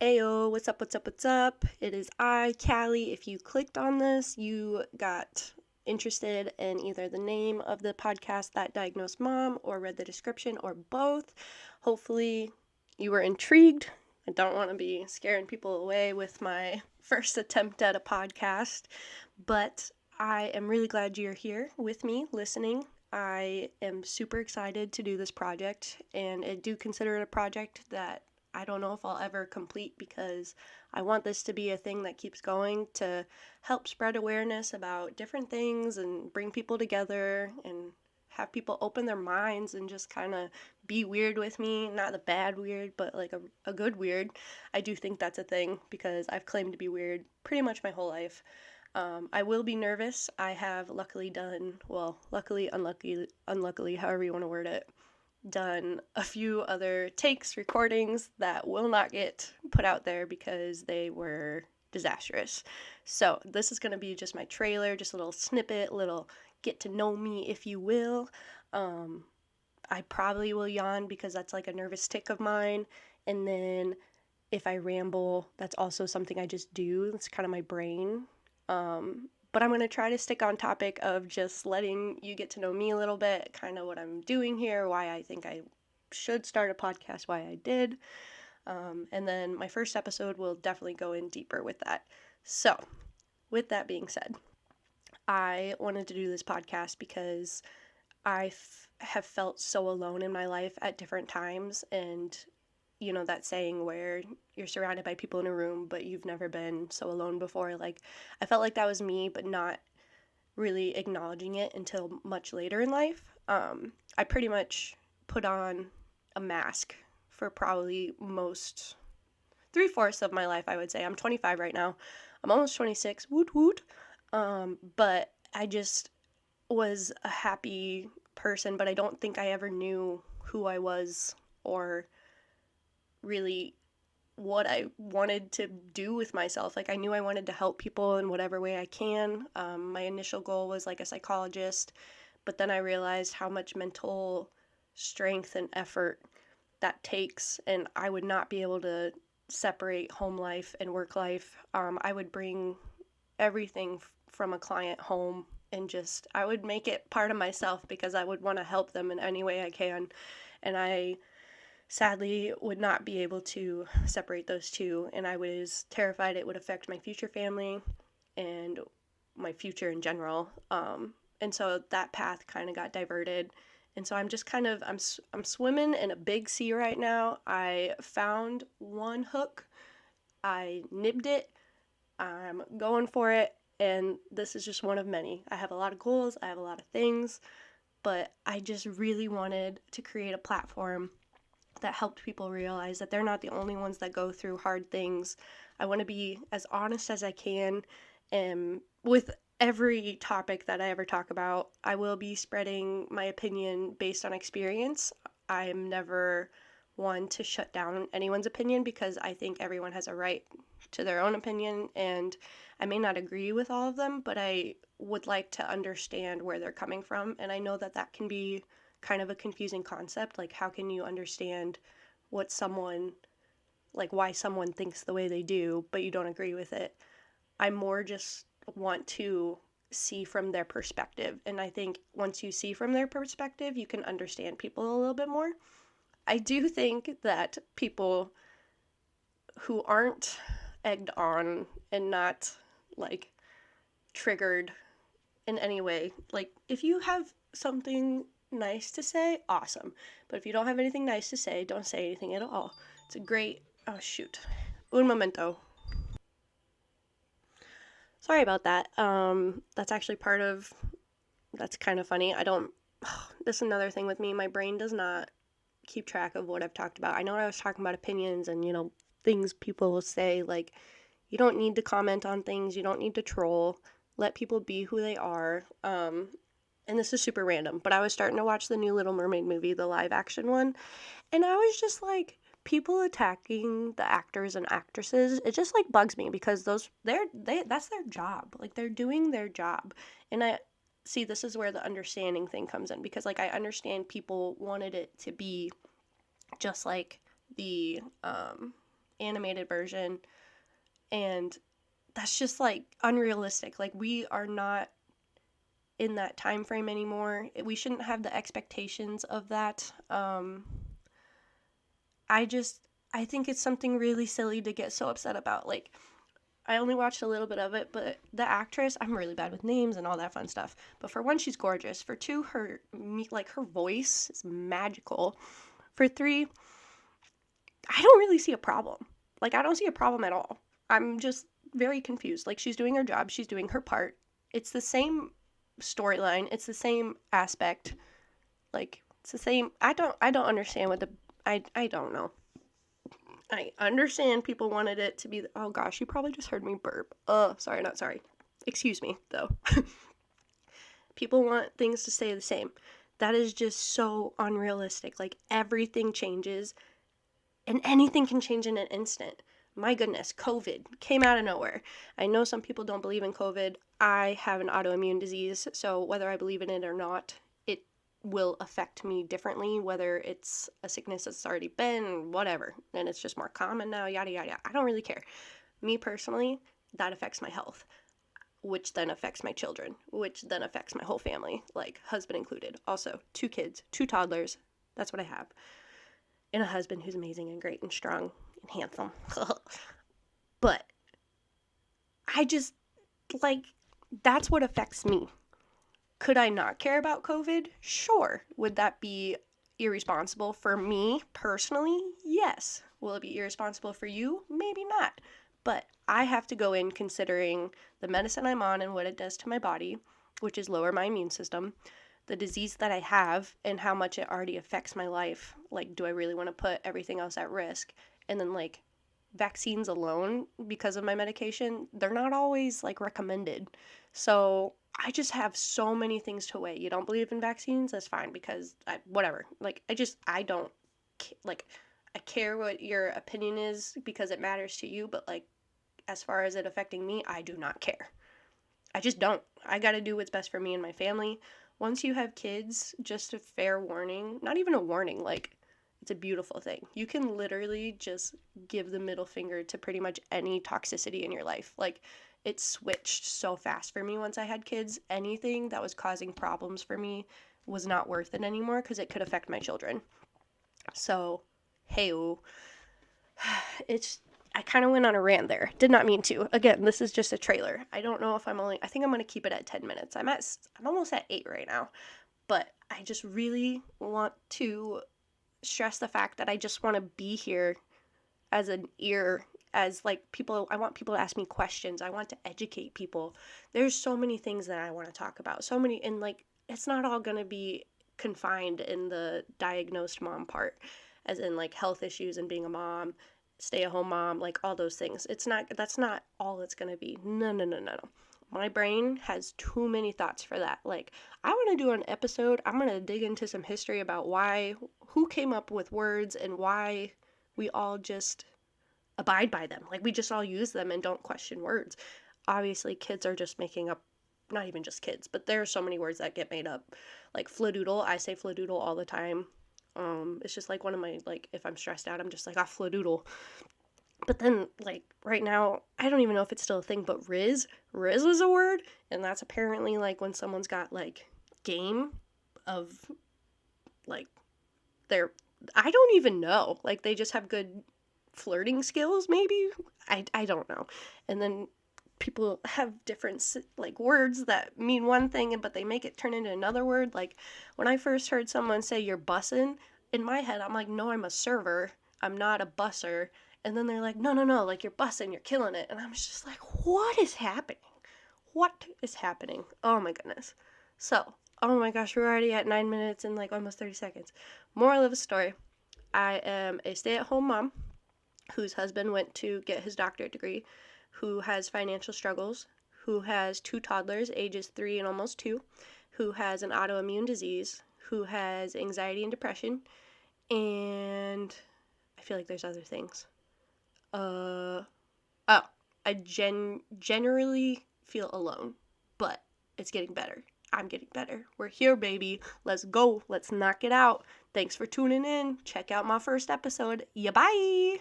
Ayo, what's up, what's up, what's up? It is I, Callie. If you clicked on this, you got interested in either the name of the podcast, That Diagnosed Mom, or read the description, or both. Hopefully, you were intrigued. I don't want to be scaring people away with my first attempt at a podcast, but I am really glad you're here with me listening. I am super excited to do this project, and I do consider it a project that I don't know if I'll ever complete because I want this to be a thing that keeps going to help spread awareness about different things and bring people together and have people open their minds and just kind of be weird with me. Not the bad weird, but like a good weird. I do think that's a thing because I've claimed to be weird pretty much my whole life. I will be nervous. I have luckily done, well, luckily, unluckily, however you want to word it, done a few other takes, recordings that will not get put out there because they were disastrous. So this is going to be just my trailer, just a little snippet, little get to know me, if you will. I probably will yawn because that's like a nervous tick of mine. And then if I ramble, that's also something I just do. It's kind of my brain. But I'm going to try to stick on topic of just letting you get to know me a little bit, kind of what I'm doing here, why I think I should start a podcast, why I did. And then my first episode will definitely go in deeper with that. So, with that being said, I wanted to do this podcast because have felt so alone in my life at different times. And you know that saying where you're surrounded by people in a room but you've never been so alone before. Like, I felt like that was me, but not really acknowledging it until much later in life. I pretty much put on a mask for probably most 3/4 of my life, I would say. I'm 25 right now. I'm almost 26. Woot woot. But I just was a happy person, but I don't think I ever knew who I was or really what I wanted to do with myself. Like, I knew I wanted to help people in whatever way I can. My initial goal was like a psychologist, but then I realized how much mental strength and effort that takes, and I would not be able to separate home life and work life. I would bring everything from a client home and just, I would make it part of myself because I would want to help them in any way I can. And I sadly would not be able to separate those two, and I was terrified it would affect my future family and my future in general. And so that path kind of got diverted, and so I'm just kind of I'm swimming in a big sea right now. I found one hook, I nibbed it, I'm going for it, and this is just one of many. I have a lot of goals, I have a lot of things, but I just really wanted to create a platform that helped people realize that they're not the only ones that go through hard things. I want to be as honest as I can, and with every topic that I ever talk about, I will be spreading my opinion based on experience. I'm never one to shut down anyone's opinion because I think everyone has a right to their own opinion, and I may not agree with all of them, but I would like to understand where they're coming from. And I know that that can be kind of a confusing concept. Like, how can you understand what someone, like, why someone thinks the way they do, but you don't agree with it? I more just want to see from their perspective. And I think once you see from their perspective, you can understand people a little bit more. I do think that people who aren't egged on and not like triggered in any way, like, if you have something nice to say, awesome. But if you don't have anything nice to say, don't say anything at all. It's a great, oh shoot, un momento. Sorry about that. That's actually part of, that's kind of funny. I don't, this is another thing with me. My brain does not keep track of what I've talked about. I know I was talking about opinions and, you know, things people will say, like, you don't need to comment on things, you don't need to troll, let people be who they are. And this is super random, but I was starting to watch the new Little Mermaid movie, the live action one, and I was just like, people attacking the actors and actresses, it just like bugs me because they that's their job. Like, they're doing their job. And I see, this is where the understanding thing comes in, because like I understand people wanted it to be just like the animated version, and that's just like unrealistic. Like, we are not in that time frame anymore. We shouldn't have the expectations of that. I think it's something really silly to get so upset about. Like, I only watched a little bit of it, but the actress, I'm really bad with names and all that fun stuff. But for one, she's gorgeous. For two, her voice is magical. For three, I don't really see a problem. Like, I don't see a problem at all. I'm just very confused. Like, she's doing her job, she's doing her part. It's the same storyline, it's the same aspect. Like, it's the same. I don't understand what I don't know. I understand people wanted it to be, oh gosh, you probably just heard me burp. Sorry, not sorry. Excuse me, though. People want things to stay the same. That is just so unrealistic. Like, everything changes, and anything can change in an instant. My goodness, COVID came out of nowhere. I know some people don't believe in COVID. I have an autoimmune disease, so whether I believe in it or not, it will affect me differently, whether it's a sickness that's already been, whatever, and it's just more common now, yada, yada, yada. I don't really care. Me personally, that affects my health, which then affects my children, which then affects my whole family, like husband included. Also, 2 kids, 2 toddlers. That's what I have. And a husband who's amazing and great and strong and handsome. But I just, like, that's what affects me. Could I not care about COVID? Sure. Would that be irresponsible for me personally? Yes. Will it be irresponsible for you? Maybe not. But I have to go in considering the medicine I'm on and what it does to my body, which is lower my immune system, the disease that I have and how much it already affects my life. Like, do I really want to put everything else at risk? And then, like, vaccines alone, because of my medication, they're not always, like, recommended. So I just have so many things to weigh. You don't believe in vaccines? That's fine, because whatever. Like, I don't, like, I care what your opinion is because it matters to you, but, like, as far as it affecting me, I do not care. I just don't. I gotta do what's best for me and my family. Once you have kids, just a fair warning, not even a warning, like, it's a beautiful thing. You can literally just give the middle finger to pretty much any toxicity in your life. Like, it switched so fast for me once I had kids. Anything that was causing problems for me was not worth it anymore because it could affect my children. So, hey, I kind of went on a rant there. Did not mean to. Again, this is just a trailer. I don't know if I think I'm going to keep it at 10 minutes. I'm almost at 8 right now. But I just really want to stress the fact that I just want to be here as an ear, as, like, people. I want people to ask me questions. I want to educate people. There's so many things that I want to talk about. So many, and, like, it's not all going to be confined in the diagnosed mom part, as in, like, health issues and being a mom, stay-at-home mom, like, all those things. That's not all it's going to be. No. My brain has too many thoughts for that. Like, I want to do an episode. I'm going to dig into some history about who came up with words and why we all just abide by them. Like, we just all use them and don't question words. Obviously, kids are just making up, not even just kids, but there are so many words that get made up. Like, fladoodle, I say fladoodle all the time. It's just like one of my, like, if I'm stressed out, I'm just like, fladoodle. But then, like, right now, I don't even know if it's still a thing, but Riz was a word, and that's apparently, like, when someone's got, like, game of, like, I don't even know. Like, they just have good flirting skills, maybe? I don't know. And then people have different, like, words that mean one thing, but they make it turn into another word. Like, when I first heard someone say, you're bussin', in my head, I'm like, no, I'm a server. I'm not a busser. And then they're like, no, like, you're bussin', you're killing it. And I'm just like, what is happening? What is happening? Oh my goodness. So, oh my gosh, we're already at 9 minutes and, like, almost 30 seconds. Moral of the story, I am a stay-at-home mom whose husband went to get his doctorate degree, who has financial struggles, who has 2 toddlers, ages 3 and almost 2, who has an autoimmune disease, who has anxiety and depression, and I feel like there's other things. I generally feel alone, but it's getting better. I'm getting better. We're here, baby. Let's go. Let's knock it out. Thanks for tuning in. Check out my first episode. Yeah, bye.